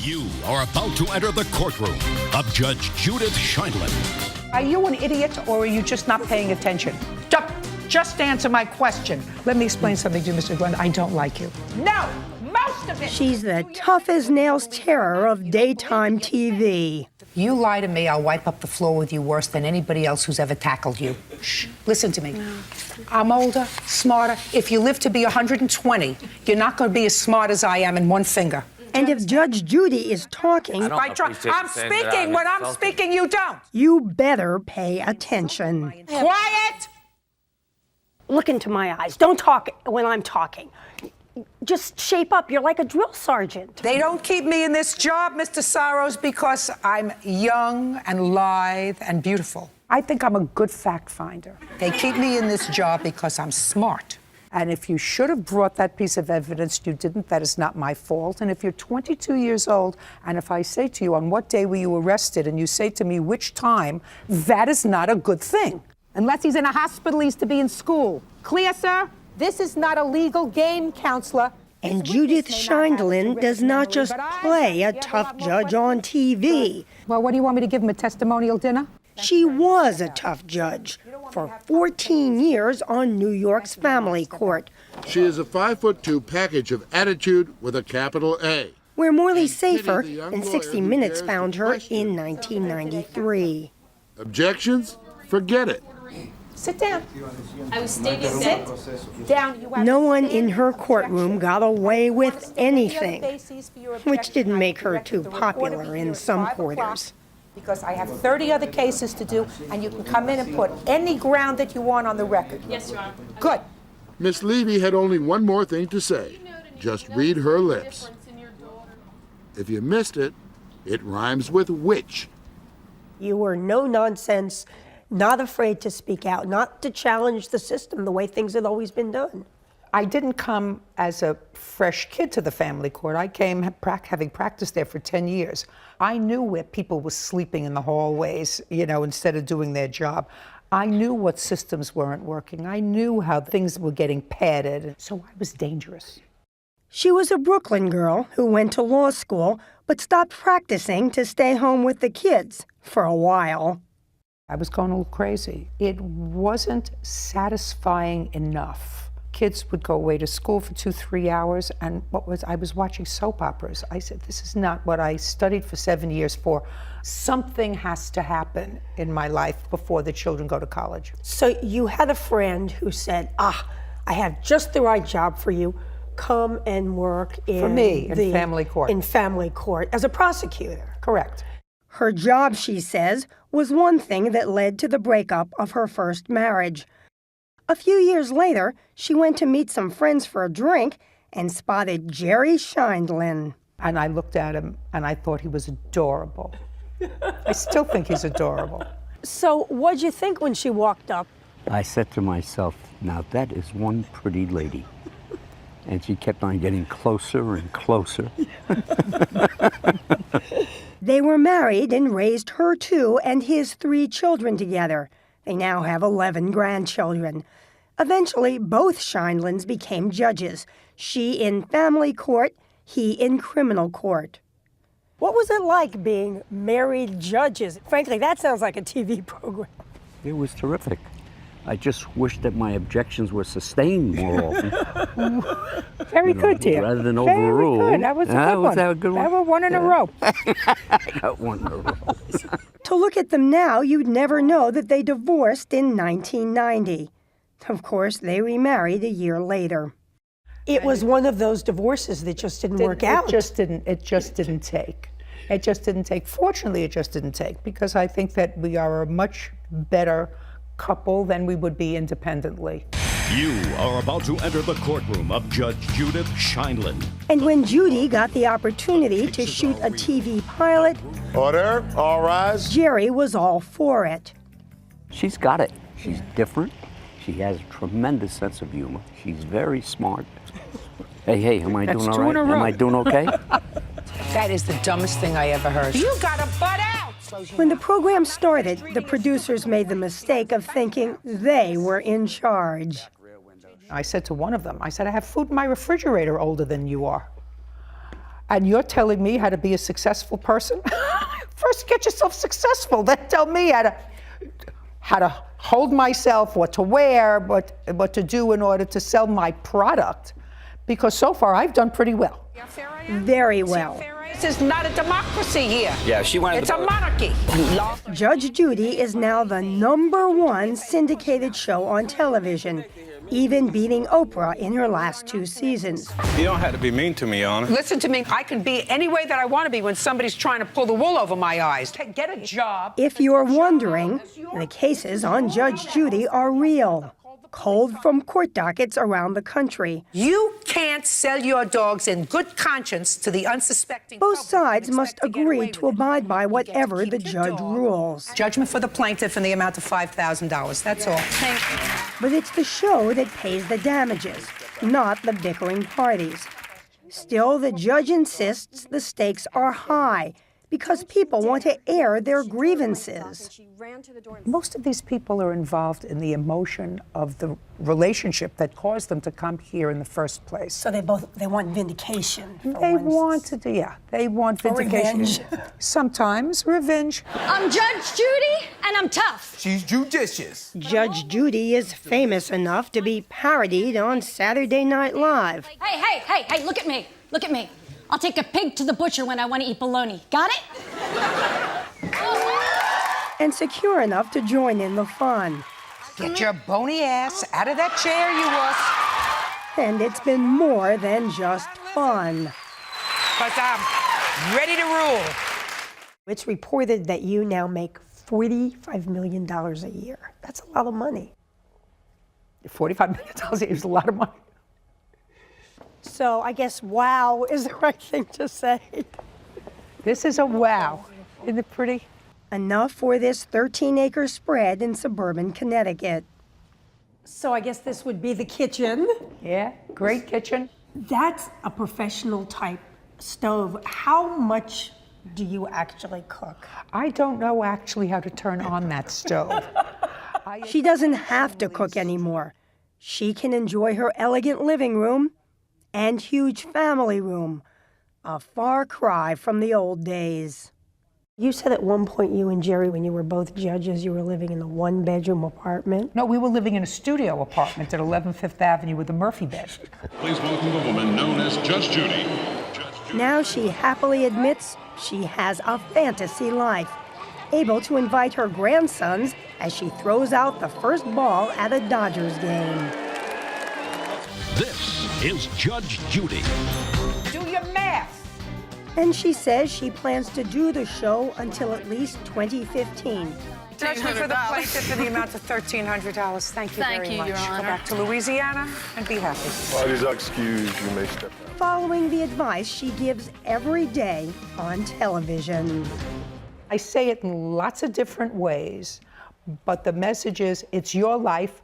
You are about to enter the courtroom of Judge Judith Scheindlin. Are you an idiot or are you just not paying attention? Just answer my question. Let me explain something to you, Mr. Glenn. I don't like you. No, most of it. She's the tough-as-nails terror of daytime TV. You lie to me, I'll wipe up the floor with you worse than anybody else who's ever tackled you. Shh, listen to me. I'm older, smarter. If you live to be 120, you're not going to be as smart as I am in one finger. And if Judge Judy is talking, I'm speaking. When I'm speaking, you don't. You better pay attention. Quiet! Look into my eyes. Don't talk when I'm talking. Just shape up. You're like a drill sergeant. They don't keep me in this job, Mr. Saros, because I'm young and lithe and beautiful. I think I'm a good fact finder. They keep me in this job because I'm smart. And if you should have brought that piece of evidence, you didn't, that is not my fault. And if you're 22 years old, and if I say to you, on what day were you arrested, and you say to me, which time, that is not a good thing. Unless he's in a hospital, he's to be in school. Clear, sir? This is not a legal game, counselor. And Judith Scheindlin does not just play a tough judge on TV. Well, what do you want me to give him, a testimonial dinner? She was a tough judge for 14 years on New York's family court, She is a 5'2" package of attitude with a capital A. where Morley Safer and 60 Minutes found her in 1993. Objections? Forget it. Sit down. I was stating Sit down. You have No the one same in her right courtroom got away with anything, bases for your which didn't objection. make I her direct too the reporter popular be in here at some 5 o'clock, quarters. because I have 30 other cases to do, and you can come in and put any ground that you want on the record. Yes, Your Honor. Good. Miss Levy had only one more thing to say. Just read her lips. If you missed it, it rhymes with witch. You were no nonsense, not afraid to speak out, not to challenge the system the way things had always been done. I didn't come as a fresh kid to the family court. I came having practiced there for 10 years. I knew where people were sleeping in the hallways, instead of doing their job. I knew what systems weren't working. I knew how things were getting padded. So I was dangerous. She was a Brooklyn girl who went to law school but stopped practicing to stay home with the kids for a while. I was going a little crazy. It wasn't satisfying enough. Kids would go away to school for 2-3 hours, and I was watching soap operas. I said, this is not what I studied for 7 years for. Something has to happen in my life before the children go to college. So you had a friend who said, I have just the right job for you. Come and work in For me, in family court. In family court as a prosecutor. Correct. Her job, she says, was one thing that led to the breakup of her first marriage. A few years later, she went to meet some friends for a drink and spotted Jerry Scheindlin. And I looked at him and I thought he was adorable. I still think he's adorable. So what'd you think when she walked up? I said to myself, now that is one pretty lady. And she kept on getting closer and closer. They were married and raised her 2 and his 3 children together. They now have 11 grandchildren. Eventually, both Scheindlins became judges. She in family court, he in criminal court. What was it like being married judges? Frankly, that sounds like a TV program. It was terrific. I just wish that my objections were sustained more often. Very good, dear. Rather than Very overruled. good. That was a good one. Was that a good one? That was one in a row. I got one in a row. To look at them now, you'd never know that they divorced in 1990. Of course, they remarried a year later. It was one of those divorces that just didn't work out. It just didn't take. It just didn't take. Fortunately, it just didn't take, because I think that we are a much better couple than we would be independently. You are about to enter the courtroom of Judge Judith Scheindlin. And when Judy got the opportunity to shoot a TV pilot, Order, all rise. Jerry was all for it. She's got it. She's different. She has a tremendous sense of humor. She's very smart. Hey, am I That's doing all 2 right? in a row. Am I doing okay? That is the dumbest thing I ever heard. You got to butt out! When the program started, the producers made the mistake of thinking they were in charge. I said to one of them, I said, I have food in my refrigerator older than you are. And you're telling me how to be a successful person? First, get yourself successful, then tell me how to hold myself, what to wear, what to do in order to sell my product. Because so far, I've done pretty well. Very well. This is not a democracy here. Yeah, she wanted It's a monarchy. Judge Judy is now the #1 syndicated show on television, even beating Oprah in her last 2 seasons. You don't have to be mean to me, Anna. Listen to me, I can be any way that I want to be when somebody's trying to pull the wool over my eyes. Get a job. If you're wondering, the cases on Judge Judy are real, culled from court dockets around the country. You can't sell your dogs in good conscience to the unsuspecting Both public sides and must expect to get away agree with to it. abide by You get to whatever keep the your judge dog. rules. Judgment for the plaintiff in the amount of $5,000. That's all. But it's the show that pays the damages, not the bickering parties. Still, the judge insists the stakes are high because people want to air their grievances. Most of these people are involved in the emotion of the relationship that caused them to come here in the first place. So they want vindication. They want vindication. revenge. Sometimes revenge. I'm Judge Judy, and I'm tough. She's judicious. Judge Judy is famous enough to be parodied on Saturday Night Live. Hey, look at me. Look at me. I'll take a pig to the butcher when I want to eat bologna. Got it? And secure enough to join in the fun. Get your bony ass out of that chair, you wuss. And it's been more than just fun. Because I'm ready to rule. It's reported that you now make $45 million a year. That's a lot of money. $45 million a year is a lot of money. So I guess wow is the right thing to say. This is a wow. Isn't it pretty? Enough for this 13-acre spread in suburban Connecticut. So I guess this would be the kitchen. Yeah, great kitchen. That's a professional type stove. How much do you actually cook? I don't know actually how to turn on that stove. She doesn't have to cook anymore. She can enjoy her elegant living room and huge family room. A far cry from the old days. You said at one point you and Jerry, when you were both judges, you were living in a 1-bedroom apartment. No, we were living in a studio apartment at 11 Fifth Avenue with a Murphy bed. Please welcome the woman known as Judge Judy. Now she happily admits she has a fantasy life, able to invite her grandsons as she throws out the first ball at a Dodgers game. This is Judge Judy. Do your math. And she says she plans to do the show until at least 2015. Judgment for the plaintiff in the amount of $1,300. Thank you Thank very you, much. Your Go Honor. back to Louisiana and be happy. Parties are excused. You may step out. Following the advice she gives every day on television. I say it in lots of different ways, but the message is it's your life.